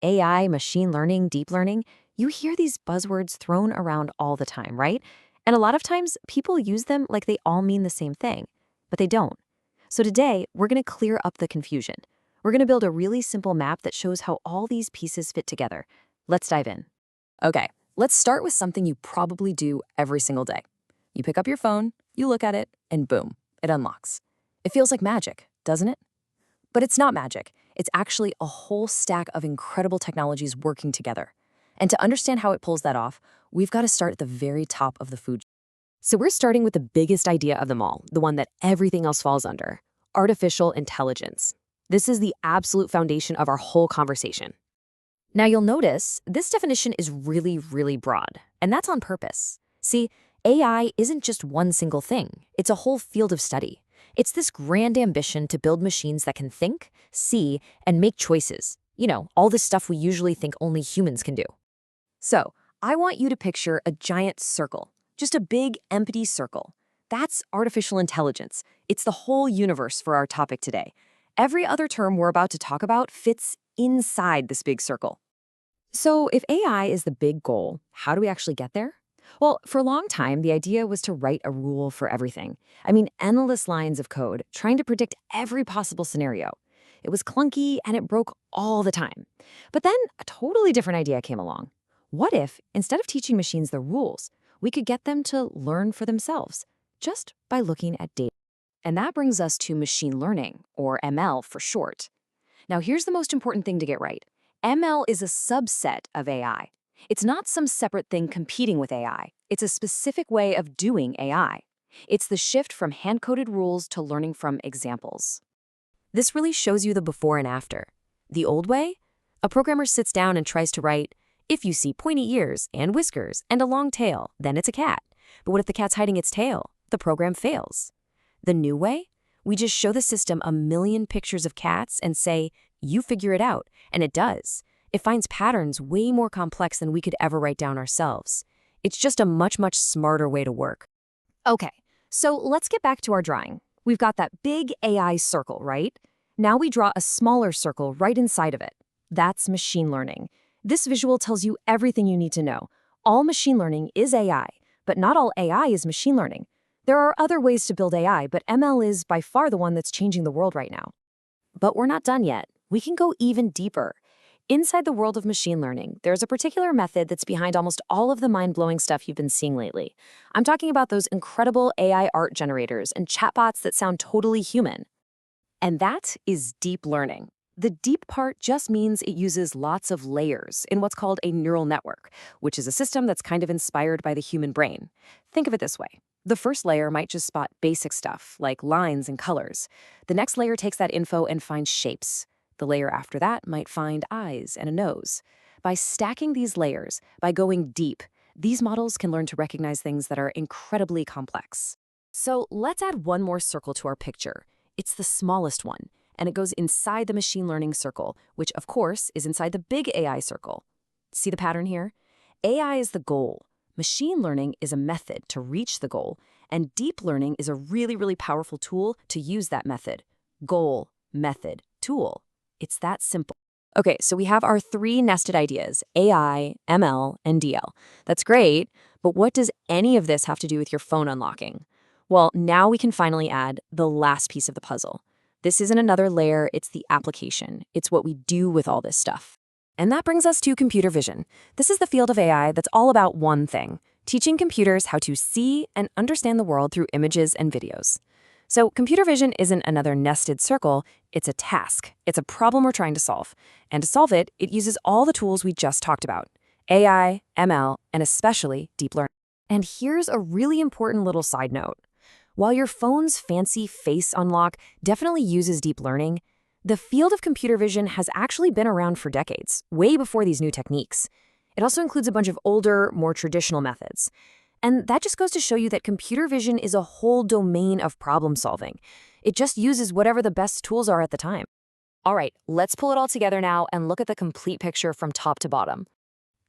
AI, machine learning, deep learning, you hear these buzzwords thrown around all the time, right? And a lot of times people use them like they all mean the same thing, but they don't. So today, we're going to clear up the confusion. We're going to build a really simple map that shows how all these pieces fit together. Let's dive in. Okay, let's start with something you probably do every single day. You pick up your phone, you look at it, and boom, it unlocks. It feels like magic, doesn't it? But it's not magic. It's actually a whole stack of incredible technologies working together. And to understand how it pulls that off, we've got to start at the very top of the food chain. So we're starting with the biggest idea of them all, the one that everything else falls under: artificial intelligence. This is the absolute foundation of our whole conversation. Now you'll notice this definition is really, really broad, and that's on purpose. See, AI isn't just one single thing. It's a whole field of study. It's this grand ambition to build machines that can think, see, and make choices. You know, all this stuff we usually think only humans can do. So, I want you to picture a giant circle, just a big, empty circle. That's artificial intelligence. It's the whole universe for our topic today. Every other term we're about to talk about fits inside this big circle. So, if AI is the big goal, how do we actually get there? Well, for a long time, the idea was to write a rule for everything. I mean, endless lines of code trying to predict every possible scenario. It was clunky and it broke all the time. But then a totally different idea came along. What if, instead of teaching machines the rules, we could get them to learn for themselves, just by looking at data? And that brings us to machine learning, or ML for short. Now, here's the most important thing to get right. ML is a subset of AI. It's not some separate thing competing with AI. It's a specific way of doing AI. It's the shift from hand-coded rules to learning from examples. This really shows you the before and after. The old way? A programmer sits down and tries to write, if you see pointy ears and whiskers and a long tail, then it's a cat. But what if the cat's hiding its tail? The program fails. The new way? We just show the system a million pictures of cats and say, you figure it out, and it does. It finds patterns way more complex than we could ever write down ourselves. It's just a much, much smarter way to work. Okay, so let's get back to our drawing. We've got that big AI circle, right? Now we draw a smaller circle right inside of it. That's machine learning. This visual tells you everything you need to know. All machine learning is AI, but not all AI is machine learning. There are other ways to build AI, but ML is by far the one that's changing the world right now. But we're not done yet. We can go even deeper. Inside the world of machine learning, there's a particular method that's behind almost all of the mind-blowing stuff you've been seeing lately. I'm talking about those incredible AI art generators and chatbots that sound totally human. And that is deep learning. The deep part just means it uses lots of layers in what's called a neural network, which is a system that's kind of inspired by the human brain. Think of it this way. The first layer might just spot basic stuff, like lines and colors. The next layer takes that info and finds shapes. The layer after that might find eyes and a nose. By stacking these layers, by going deep, these models can learn to recognize things that are incredibly complex. So let's add one more circle to our picture. It's the smallest one, and it goes inside the machine learning circle, which of course is inside the big AI circle. See the pattern here? AI is the goal. Machine learning is a method to reach the goal, and deep learning is a really, really powerful tool to use that method. Goal, method, tool. It's that simple. Okay, so we have our three nested ideas, AI, ML, and DL. That's great, but what does any of this have to do with your phone unlocking? Well, now we can finally add the last piece of the puzzle. This isn't another layer, it's the application. It's what we do with all this stuff. And that brings us to computer vision. This is the field of AI that's all about one thing: teaching computers how to see and understand the world through images and videos. So computer vision isn't another nested circle, it's a task. It's a problem we're trying to solve. And to solve it, it uses all the tools we just talked about: AI, ML, and especially deep learning. And here's a really important little side note. While your phone's fancy face unlock definitely uses deep learning, the field of computer vision has actually been around for decades, way before these new techniques. It also includes a bunch of older, more traditional methods. And that just goes to show you that computer vision is a whole domain of problem solving. It just uses whatever the best tools are at the time. All right, let's pull it all together now and look at the complete picture from top to bottom.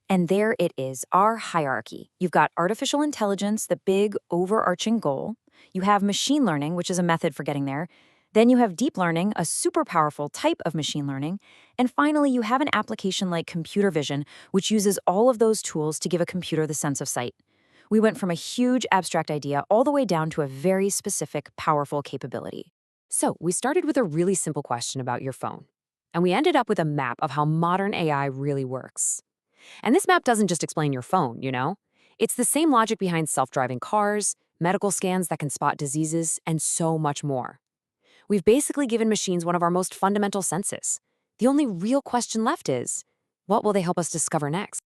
And there it is, our hierarchy. You've got artificial intelligence, the big overarching goal. You have machine learning, which is a method for getting there. Then you have deep learning, a super powerful type of machine learning. And finally, you have an application like computer vision, which uses all of those tools to give a computer the sense of sight. We went from a huge abstract idea all the way down to a very specific, powerful capability. So, we started with a really simple question about your phone, and we ended up with a map of how modern AI really works. And this map doesn't just explain your phone, you know? It's the same logic behind self-driving cars, medical scans that can spot diseases, and so much more. We've basically given machines one of our most fundamental senses. The only real question left is, what will they help us discover next?